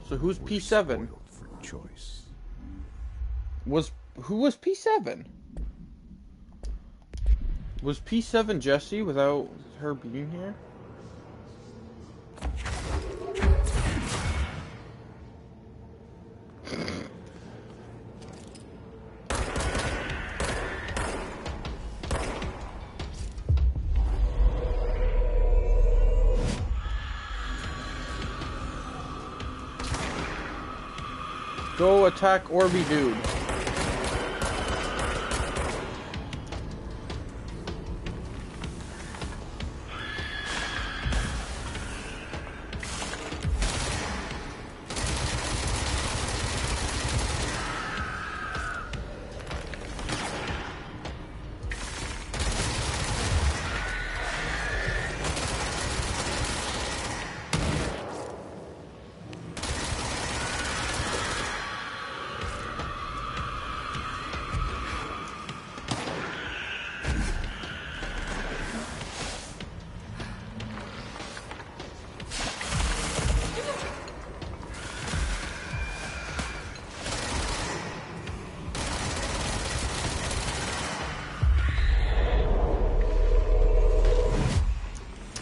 So who's We're P7? spoiled for choice. Who was P7? Was P7 Jessie without her being here? Go attack Orby dude.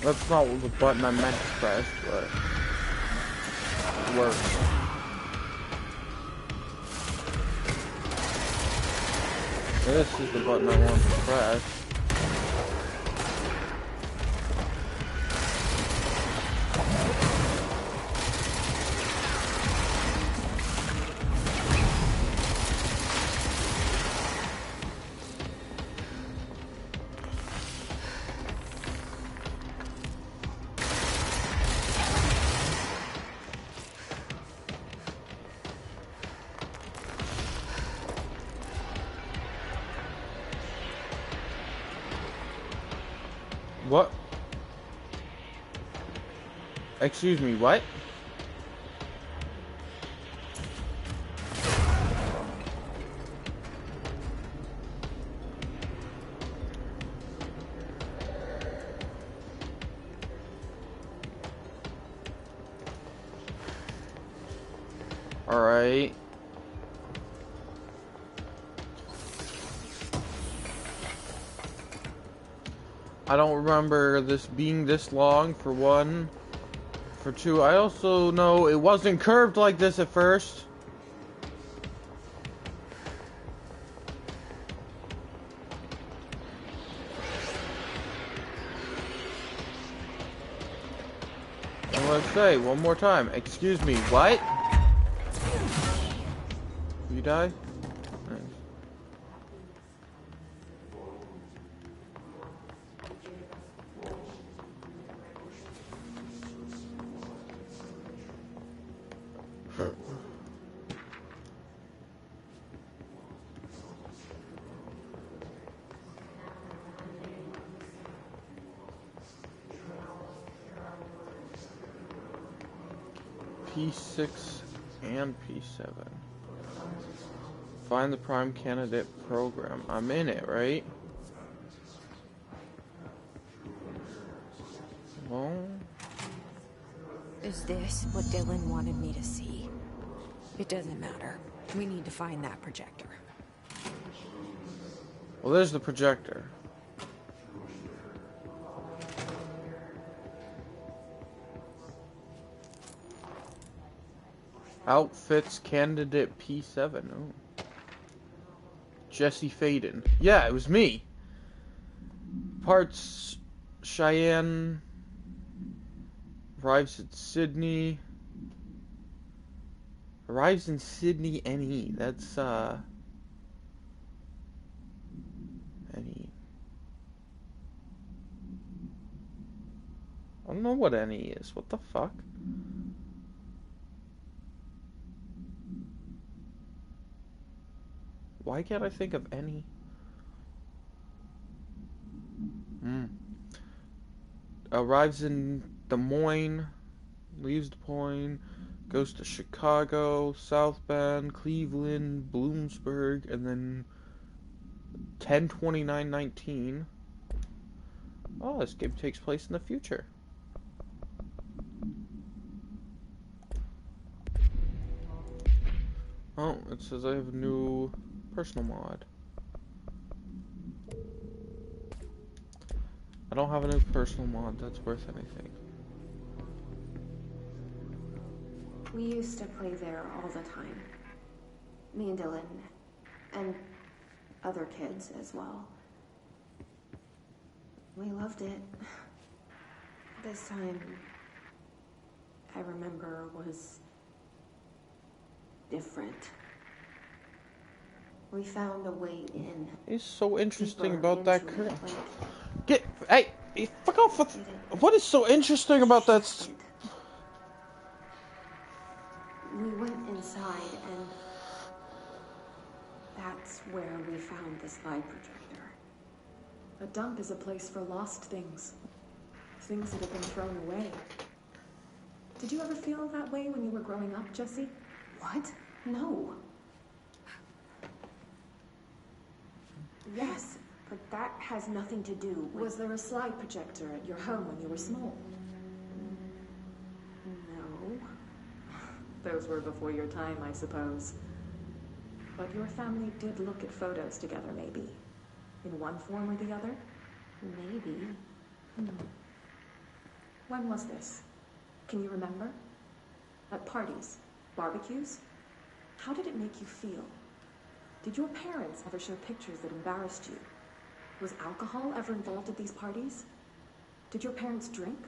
That's not the button I meant to press, but it works. This is the button I want to press. What? Excuse me, what? All right. I don't remember this being this long, for one. For two, I also know it wasn't curved like this at first. And let's say, one more time, excuse me, what? You die? Nice. P6 and P7. Find the prime candidate program. I'm in it, right? Well, Is this what Dylan wanted me to see? It doesn't matter. We need to find that projector. well, there's the projector. Outfits candidate P7. Oh. Jesse Faden. Yeah, it was me. Parts Cheyenne. Arrives at Sydney. Arrives in Sydney, NE. That's, NE. I don't know what NE is. What the fuck? Why can't I think of any? Arrives in Des Moines, leaves Des Moines, goes to Chicago, South Bend, Cleveland, Bloomsburg, and then 10/29/19. Oh, this game takes place in the future. Oh, it says I have a new personal mod. I don't have a new personal mod that's worth anything. We used to play there all the time. Me and Dylan. And other kids as well. We loved it. This time, I remember, was different. We found a way in. It's so interesting Deeper about that into current. it, like, Get, hey, fuck off with, what is so interesting about that? We went inside, and that's where we found the slide projector. A dump is a place for lost things. Things that have been thrown away. Did you ever feel that way when you were growing up, Jesse? What? No. Yes, but that has nothing to do with... Was there a slide projector at your home when you were small? No. Those were before your time, I suppose. But your family did look at photos together, maybe. In one form or the other? Maybe. When was this? Can you remember? At parties? Barbecues? How did it make you feel? Did your parents ever show pictures that embarrassed you? Was alcohol ever involved at these parties? Did your parents drink?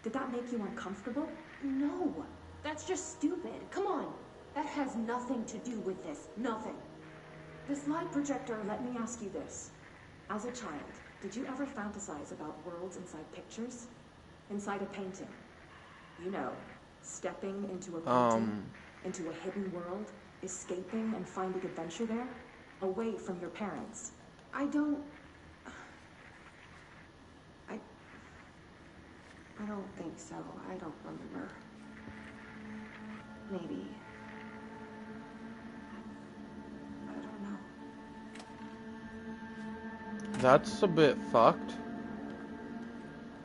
Did that make you uncomfortable? No. That's just stupid. Come on. That has nothing to do with this. Nothing. The slide projector, let me ask you this. As a child, did you ever fantasize about worlds inside pictures? Inside a painting? You know, stepping into a painting, into a hidden world, escaping and finding adventure there, away from your parents. I don't think so. I don't remember. Maybe. I don't know. That's a bit fucked.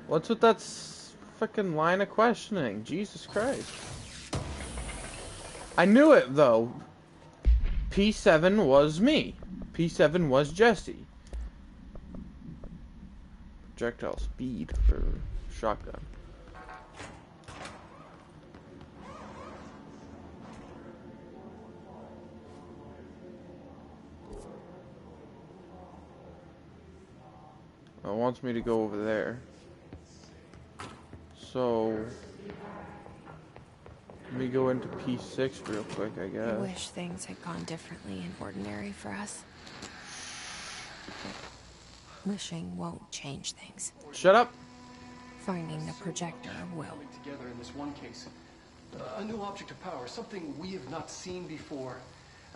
What's with that frickin' line of questioning? Jesus Christ. I knew it, though. P7 was me. P7 was Jesse. Projectile speed for shotgun. It wants me to go over there. So Let me go into P6 real quick, I I guess. wish things had gone differently in Ordinary for us. But wishing won't change things. Shut up! Finding the projector will. Together in this one case. A new object of power, something we have not seen before.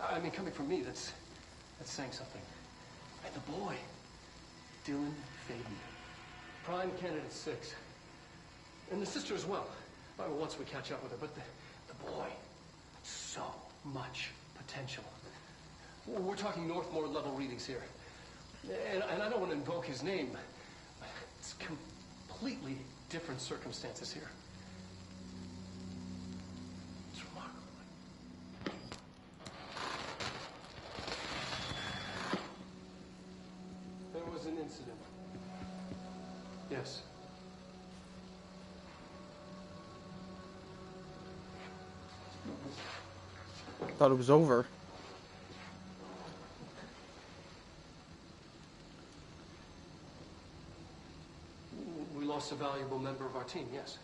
I mean, coming from me, that's saying something. And the boy, Dylan Faden. Prime candidate 6. And the sister as well. Once we catch up with her, but the boy, so much potential. We're talking Northmore level readings here. And I don't want to invoke his name. It's completely different circumstances here. It's remarkable. There was an incident. Yes. Thought it was over. We lost a valuable member of our team, yes.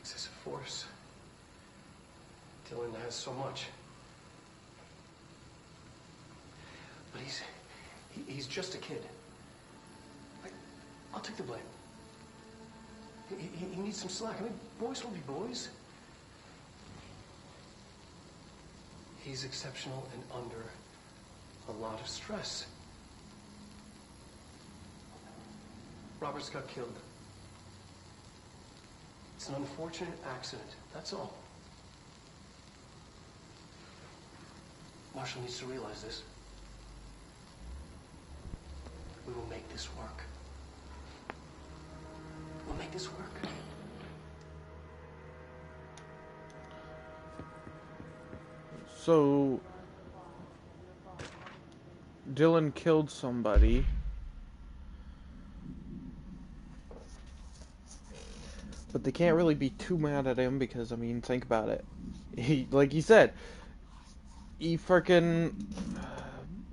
Excessive force. Dylan has so much. But he's just a kid. I'll take the blame. He needs some slack. I mean, boys will be boys. He's exceptional and under a lot of stress. Roberts got killed. It's an unfortunate accident, that's all. Marshall needs to realize this. We will make this work. We'll make this work. So, Dylan killed somebody. But they can't really be too mad at him because, I mean, think about it. He, like he said, he freaking,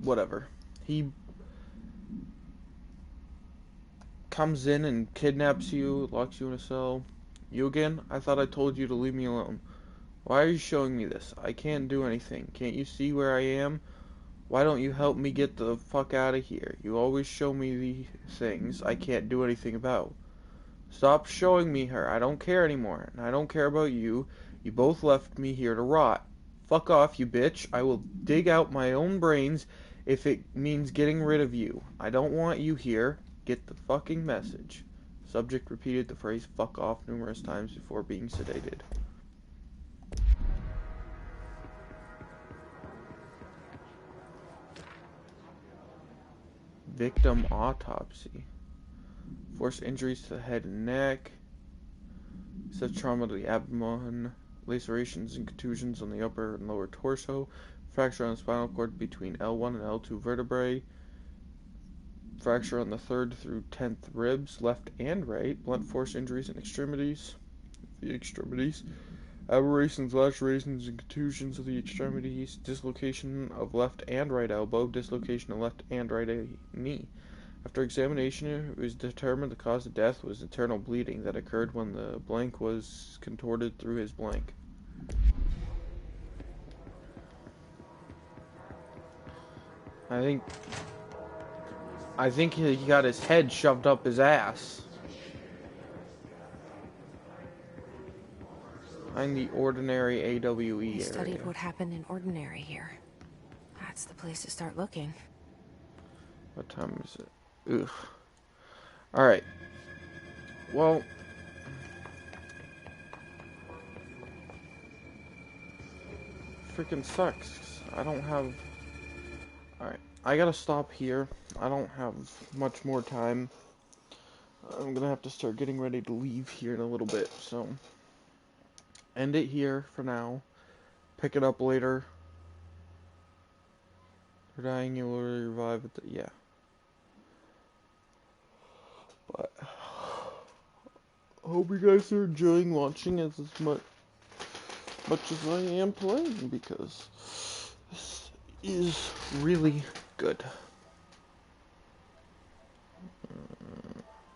whatever. He comes in and kidnaps you, locks you in a cell. You again? I thought I told you to leave me alone. Why are you showing me this? I can't do anything. Can't you see where I am? Why don't you help me get the fuck out of here? You always show me the things I can't do anything about. Stop showing me her. I don't care anymore. And I don't care about you. You both left me here to rot. Fuck off, you bitch. I will dig out my own brains if it means getting rid of you. I don't want you here. Get the fucking message. Subject repeated the phrase fuck off numerous times before being sedated. Victim autopsy. Force injuries to the head and neck. Such trauma to the abdomen. Lacerations and contusions on the upper and lower torso. Fracture on the spinal cord between L1 and L2 vertebrae. Fracture on the 3rd through 10th ribs, left and right. Blunt force injuries in extremities. The extremities. Aberrations, lacerations, and contusions of the extremities. Dislocation of left and right elbow. Dislocation of left and right knee. After examination, it was determined the cause of death was internal bleeding that occurred when the blank was contorted through his blank. I think he got his head shoved up his ass. Find the Ordinary AWE area. We studied what happened in Ordinary here. That's the place to start looking. What time is it? Ugh. Alright. Well. Freaking sucks. I don't have... Alright. I gotta stop here. I don't have much more time. I'm gonna have to start getting ready to leave here in a little bit, so... End it here for now. Pick it up later. You're dying, you'll revive it. Yeah. But I hope you guys are enjoying watching as much as I am playing, because this is really good.